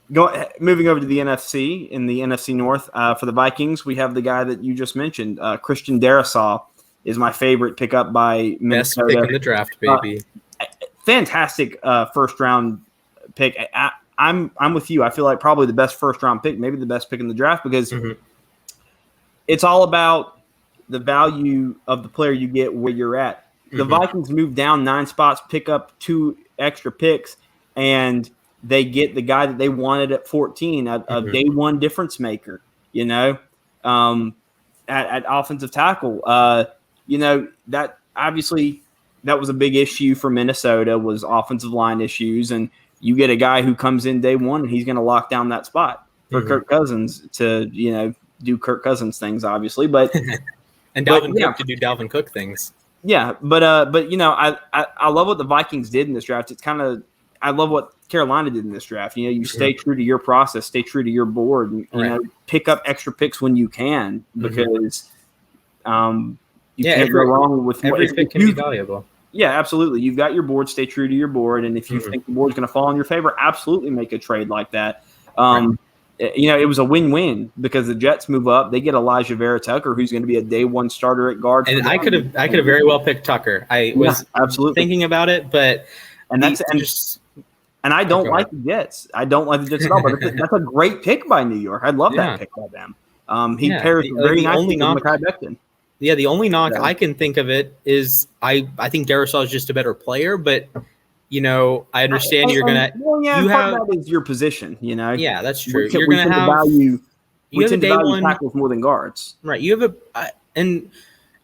Moving over to the NFC, in the NFC North, for the Vikings, we have the guy that you just mentioned, Christian Darrisaw is my favorite pickup by Minnesota. Best pick in the draft, baby. Fantastic first round pick. I'm with you. I feel like probably the best first round pick, maybe the best pick in the draft, because it's all about the value of the player you get where you're at. The Vikings move down 9 spots, pick up 2 extra picks, and they get the guy that they wanted at 14, a day one difference maker, at offensive tackle. That obviously that was a big issue for Minnesota, was offensive line issues. And you get a guy who comes in day one and he's going to lock down that spot for Kirk Cousins to, do Kirk Cousins things, obviously. But and Dalvin Cook to do Dalvin Cook things. Yeah, but I love what the Vikings did in this draft. I love what Carolina did in this draft. You stay true to your process, stay true to your board, and pick up extra picks when you can, because you can't go wrong with every pick can be valuable. Yeah, absolutely. You've got your board, stay true to your board, and if you think the board's going to fall in your favor, absolutely make a trade like that. It was a win-win because the Jets move up. They get Elijah Vera Tucker, who's going to be a day one starter at guard. And I could have very well picked Tucker. I was absolutely thinking about it, but I don't like the Jets. I don't like the Jets at all. But that's a great pick by New York. I love that pick by them. He pairs very nicely with Mekhi Becton. Yeah, the only knock I can think of it is I think Darrisaw is just a better player, but I understand you're gonna. That is your position. Yeah, that's true. You're gonna have value. We tend to value tackles more than guards. Right. You have and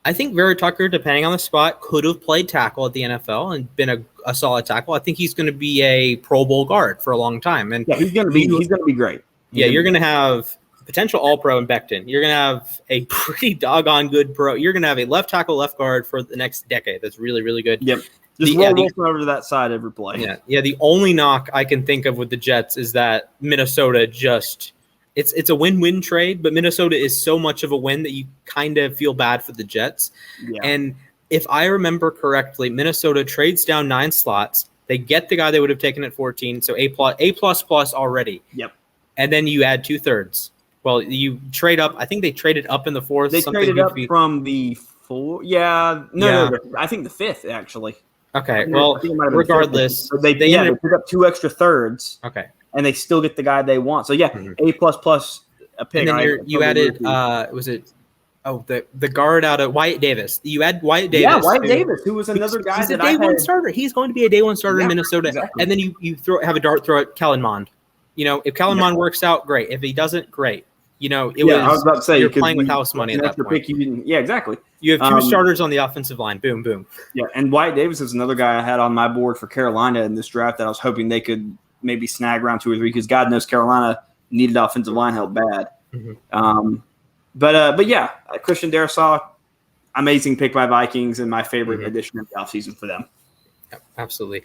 I think Vera Tucker, depending on the spot, could have played tackle at the NFL and been a solid tackle. I think he's going to be a Pro Bowl guard for a long time, and he's going to be great. You're going to have potential All-Pro in Becton. You're going to have a pretty doggone good pro. You're going to have a left tackle, left guard for the next decade. That's really, really good. Yep. Just roll Wilson over to that side every play. Yeah. The only knock I can think of with the Jets is that Minnesota just it's a win-win trade, but Minnesota is so much of a win that you kind of feel bad for the Jets. Yeah. And if I remember correctly, Minnesota trades down 9 slots. They get the guy they would have taken at 14, so A++ already. Yep. And then you add 2/3. Well, you trade up. I think they traded up in the 4th. They traded up from the 4th. Yeah. No, I think the 5th, actually. Okay. Well, regardless. They pick up 2 extra thirds. Okay. And they still get the guy they want. So, A++ a pick. And then you added, was it, the guard out of Wyatt Davis. You add Wyatt Davis. Yeah, Wyatt Davis, who was another guy that I had. He's a day one starter. He's going to be a day one starter in Minnesota. Exactly. And then you have a dart throw at Kellen Mond. If Kellen Mond works out, great. If he doesn't, great. I was about to say, you're playing with house money at that point. Pick, exactly. You have 2 starters on the offensive line. Boom, boom. Yeah, and Wyatt Davis is another guy I had on my board for Carolina in this draft that I was hoping they could maybe snag around 2 or 3, because God knows Carolina needed offensive line help bad. But Christian Darrisaw, amazing pick by Vikings and my favorite addition of the offseason for them. Absolutely.